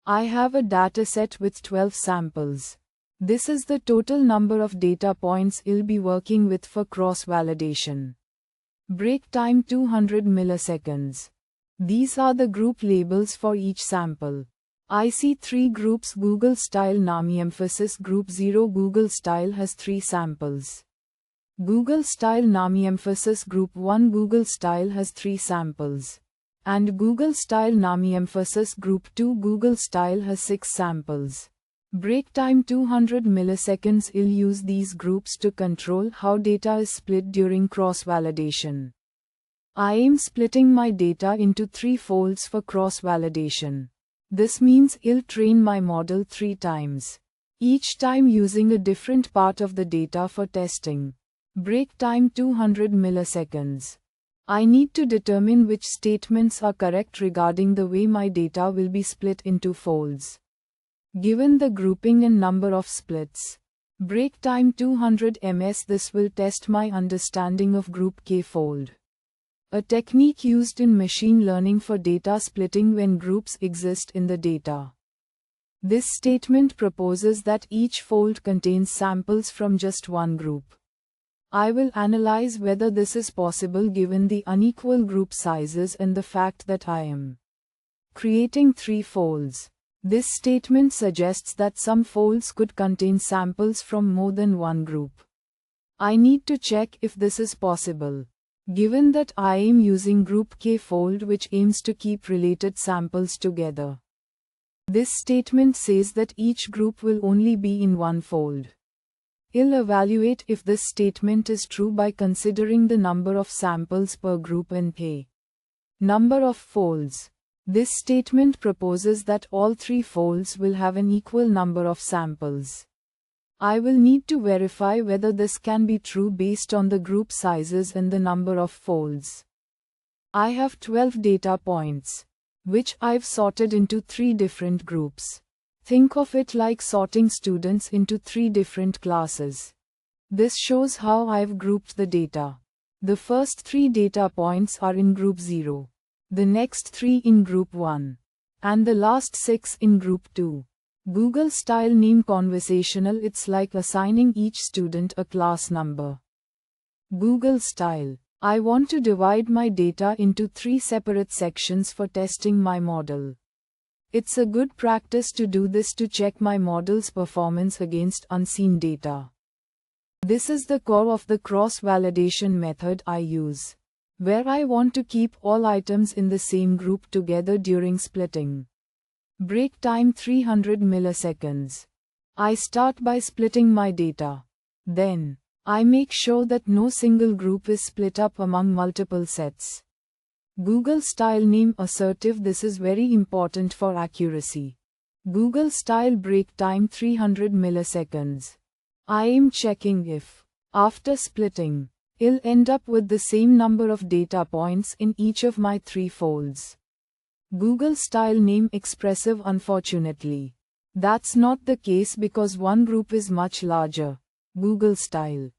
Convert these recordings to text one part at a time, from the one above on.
I have a dataset with 12 samples. This is the total number of data points I'll be working with for cross-validation. Break time 200 milliseconds. These are the group labels for each sample. I see 3 groups: Google Style, NAMI emphasis. Group 0 Google Style has 3 samples. Google Style, NAMI emphasis. Group 1 Google Style has 3 samples. And Google Style, NAMI emphasis. Group 2 Google Style has 6 samples. Break time 200 milliseconds. I'll use these groups to control how data is split during cross-validation. I am splitting my data into 3 folds for cross-validation. This means I'll train my model 3 times, each time using a different part of the data for testing. Break time 200 milliseconds. I need to determine which statements are correct regarding the way my data will be split into folds. Given the grouping and number of splits, break time 200 ms. This will test my understanding of GroupKFold, a technique used in machine learning for data splitting when groups exist in the data. This statement proposes that each fold contains samples from just one group. I will analyze whether this is possible given the unequal group sizes and the fact that I am creating 3 folds. This statement suggests that some folds could contain samples from more than one group. I need to check if this is possible, given that I am using GroupKFold, which aims to keep related samples together. This statement says that each group will only be in one fold. I'll evaluate if this statement is true by considering the number of samples per group and a number of folds. This statement proposes that all 3 folds will have an equal number of samples. I will need to verify whether this can be true based on the group sizes and the number of folds. I have 12 data points, which I've sorted into 3 different groups. Think of it like sorting students into 3 different classes. This shows how I've grouped the data. The first 3 data points are in group 0, the next 3 in group 1, and the last 6 in group 2. Google Style name conversational. It's like assigning each student a class number. Google Style. I want to divide my data into 3 separate sections for testing my model. It's a good practice to do this to check my model's performance against unseen data. This is the core of the cross-validation method I use, where I want to keep all items in the same group together during splitting. Break time 300 milliseconds. I start by splitting my data. Then, I make sure that no single group is split up among multiple sets. Google Style name assertive. This is very important for accuracy. Google Style break time 300 milliseconds. I am checking if, after splitting, I'll end up with the same number of data points in each of my 3 folds. Google Style name expressive. Unfortunately, that's not the case because one group is much larger, Google Style.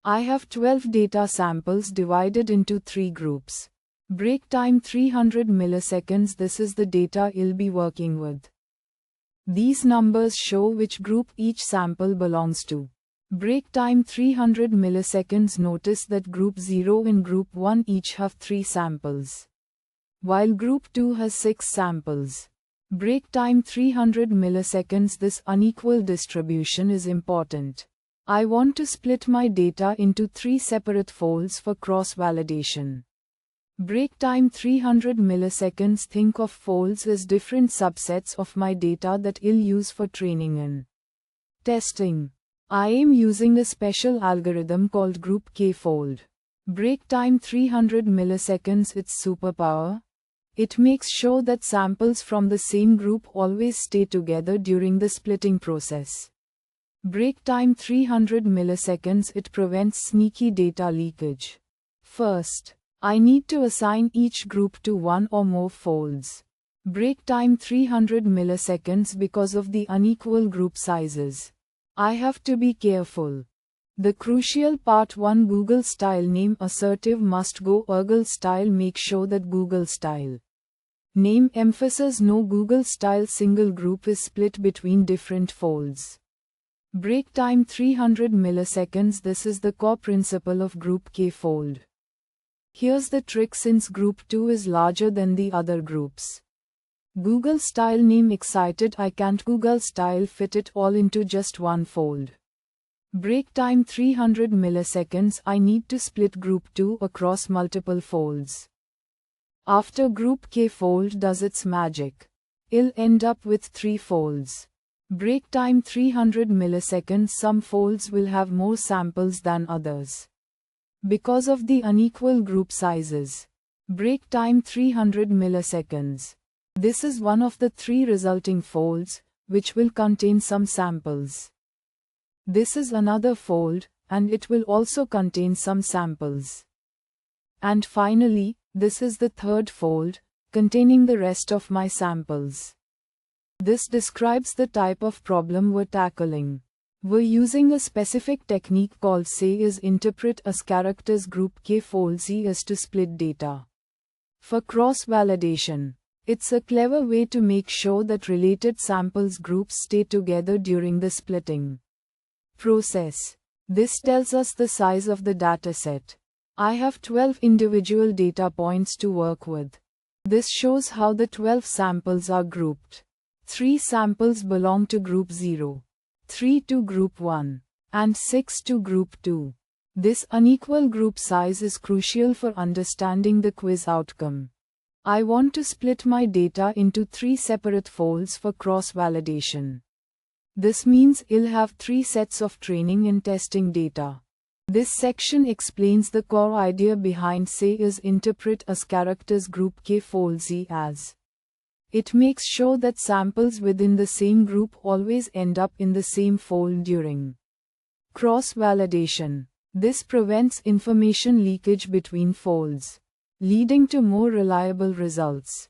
I have 12 data samples divided into 3 groups. Break time 300 milliseconds. This is the data I'll be working with. These numbers show which group each sample belongs to. Break time 300 milliseconds. Notice that group 0 and group 1 each have 3 samples, while group 2 has 6 samples. Break time 300 milliseconds. This unequal distribution is important. I want to split my data into 3 separate folds for cross-validation. Break time 300 milliseconds. Think of folds as different subsets of my data that I'll use for training and testing. I am using a special algorithm called GroupKFold. Break time 300 milliseconds. Its superpower? It makes sure that samples from the same group always stay together during the splitting process. Break time 300 milliseconds. It prevents sneaky data leakage. First, I need to assign each group to 1 or more folds. Break time 300 milliseconds. Because of the unequal group sizes, I have to be careful. The crucial part: 1 Google Style name assertive must go. Google Style. Make sure that Google Style Name emphasis no Google-style single group is split between different folds. Break time 300 milliseconds. This is the core principle of GroupKFold. Here's the trick: since group 2 is larger than the other groups. Google style name excited, I can't Google style fit it all into just one fold. Break time 300 milliseconds. I need to split group 2 across multiple folds. After GroupKFold does its magic, it'll end up with 3 folds. Break time 300 milliseconds. Some folds will have more samples than others because of the unequal group sizes. Break time 300 milliseconds. This is one of the 3 resulting folds, which will contain some samples. This is another fold, and it will also contain some samples. And finally, this is the 3rd fold, containing the rest of my samples. This describes the type of problem we're tackling. We're using a specific technique called say is interpret as characters. GroupKFold Z is to split data for cross-validation. It's a clever way to make sure that related samples groups stay together during the splitting process. This tells us the size of the dataset. I have 12 individual data points to work with. This shows how the 12 samples are grouped. 3 samples belong to group 0, 3 to group 1, and 6 to group 2. This unequal group size is crucial for understanding the quiz outcome. I want to split my data into 3 separate folds for cross-validation. This means I'll have 3 sets of training and testing data. This section explains the core idea behind say is interpret as characters. GroupKFold Z as. It makes sure that samples within the same group always end up in the same fold during cross-validation. This prevents information leakage between folds, leading to more reliable results.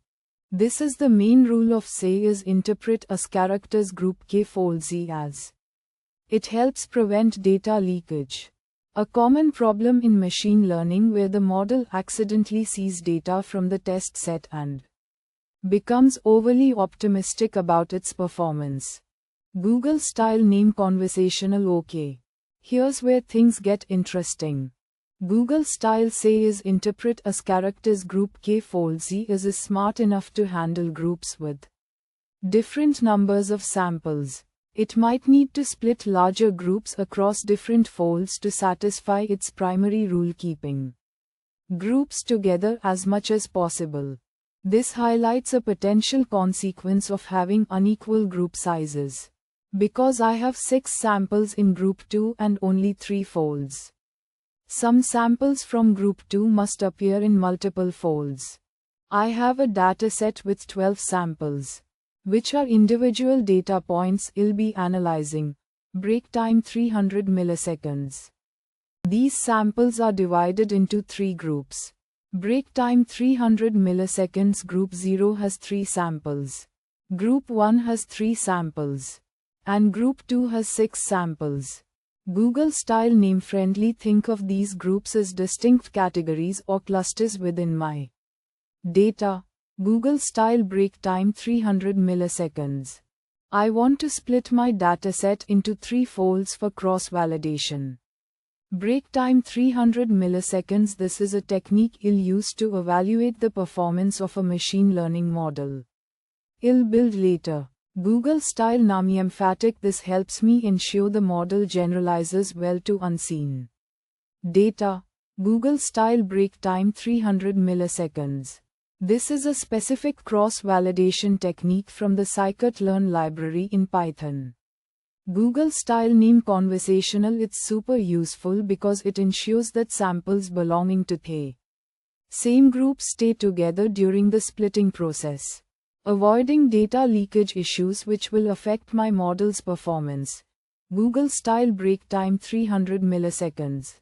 This is the main rule of say is interpret as characters. GroupKFold Z as. It helps prevent data leakage. A common problem in machine learning where the model accidentally sees data from the test set and becomes overly optimistic about its performance. Google style name conversational OK. Here's where things get interesting. Google style say is interpret as characters. GroupKFold Z is smart enough to handle groups with different numbers of samples. It might need to split larger groups across different folds to satisfy its primary rule: keeping groups together as much as possible. This highlights a potential consequence of having unequal group sizes. Because I have 6 samples in group 2 and only 3 folds, some samples from group 2 must appear in multiple folds. I have a dataset with 12 samples, which are individual data points I'll be analyzing. Break time 300 milliseconds. These samples are divided into 3 groups. Break time 300 milliseconds. Group 0 has 3 samples. Group 1 has 3 samples. And Group 2 has 6 samples. Google style name friendly. Think of these groups as distinct categories or clusters within my data. Google style break time 300 milliseconds. I want to split my dataset into 3 folds for cross-validation. Break time 300 milliseconds. This is a technique I'll use to evaluate the performance of a machine learning model I'll build later. Google style name emphatic. This helps me ensure the model generalizes well to unseen data. Google style break time 300 milliseconds. This is a specific cross-validation technique from the scikit-learn library in Python. Google style name conversational. It's super useful because it ensures that samples belonging to the same group stay together during the splitting process, avoiding data leakage issues which will affect my model's performance. Google style break time 300 milliseconds.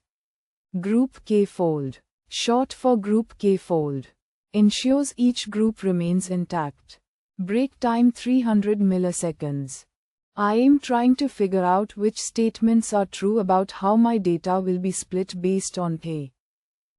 GroupKFold, short for GroupKFold, ensures each group remains intact. Break time 300 milliseconds. I am trying to figure out which statements are true about how my data will be split based on the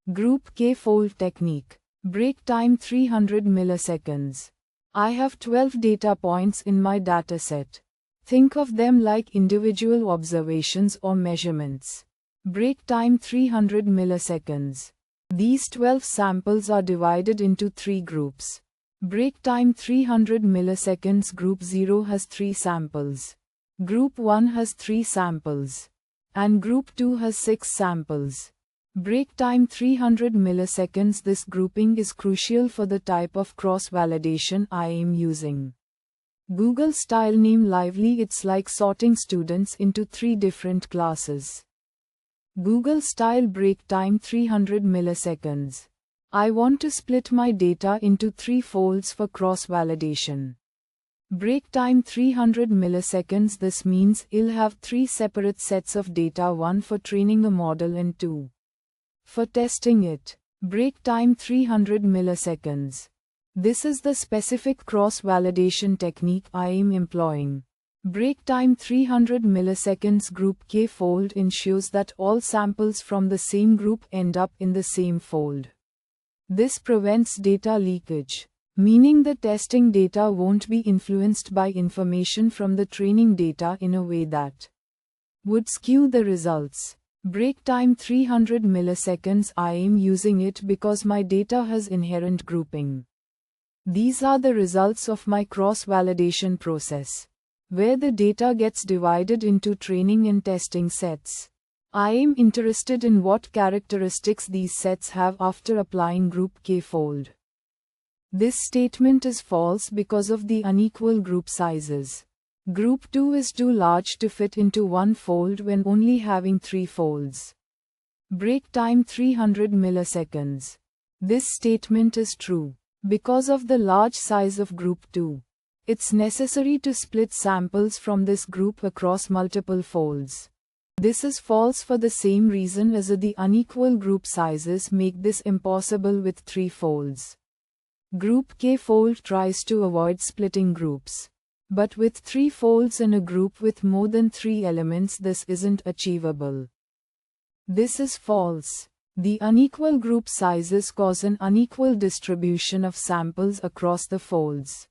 GroupKFold technique. Break time 300 milliseconds. I have 12 data points in my dataset. Think of them like individual observations or measurements. Break time 300 milliseconds. These 12 samples are divided into 3 groups. Break time 300 milliseconds. Group 0 has 3 samples. Group 1 has 3 samples. And Group 2 has 6 samples. Break time 300 milliseconds. This grouping is crucial for the type of cross-validation I am using. Google style name lively. It's like sorting students into 3 different classes. Google style break time 300 milliseconds. I want to split my data into 3 folds for cross-validation. Break time 300 milliseconds. This means I'll have 3 separate sets of data, one for training a model and 2 for testing it. Break time 300 milliseconds. This is the specific cross-validation technique I am employing. Break time 300 milliseconds. GroupKFold ensures that all samples from the same group end up in the same fold. This prevents data leakage, meaning the testing data won't be influenced by information from the training data in a way that would skew the results. Break time 300 milliseconds. I am using it because my data has inherent grouping. These are the results of my cross-validation process, where the data gets divided into training and testing sets. I am interested in what characteristics these sets have after applying GroupKFold. This statement is false because of the unequal group sizes. Group 2 is too large to fit into one fold when only having 3 folds. Break time 300 milliseconds. This statement is true because of the large size of Group 2. It's necessary to split samples from this group across multiple folds. This is false for the same reason as the unequal group sizes make this impossible with 3 folds. GroupKFold tries to avoid splitting groups. But with 3 folds in a group with more than 3 elements, this isn't achievable. This is false. The unequal group sizes cause an unequal distribution of samples across the folds.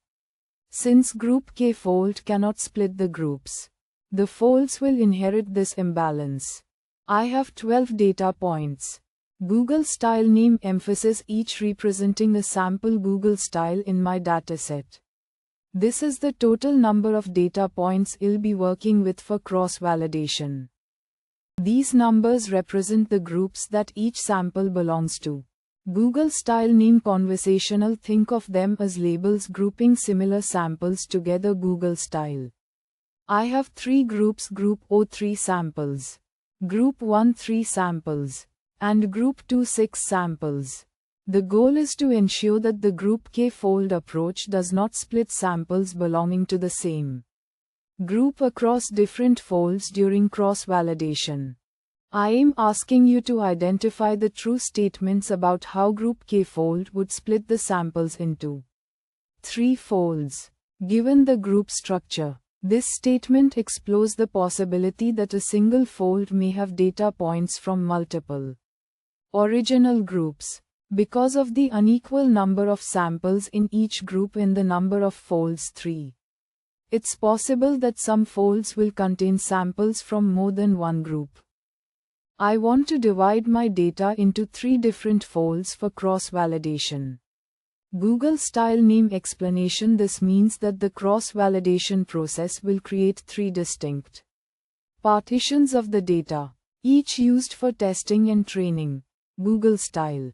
Since GroupKFold cannot split the groups, the folds will inherit this imbalance. I have 12 data points. Google style name emphasis each representing a sample Google style in my dataset. This is the total number of data points I'll be working with for cross-validation. These numbers represent the groups that each sample belongs to. Google style name conversational. Think of them as labels grouping similar samples together. Google style. I have 3 groups: Group O 3 samples, Group 1 3 samples, and Group 2 6 samples. The goal is to ensure that the GroupKFold approach does not split samples belonging to the same group across different folds during cross-validation. I am asking you to identify the true statements about how GroupKFold would split the samples into 3 folds. Given the group structure, this statement explores the possibility that a single fold may have data points from multiple original groups. Because of the unequal number of samples in each group and the number of folds 3, it's possible that some folds will contain samples from more than one group. I want to divide my data into 3 different folds for cross-validation. Google style name explanation. This means that the cross-validation process will create 3 distinct partitions of the data, each used for testing and training. Google style.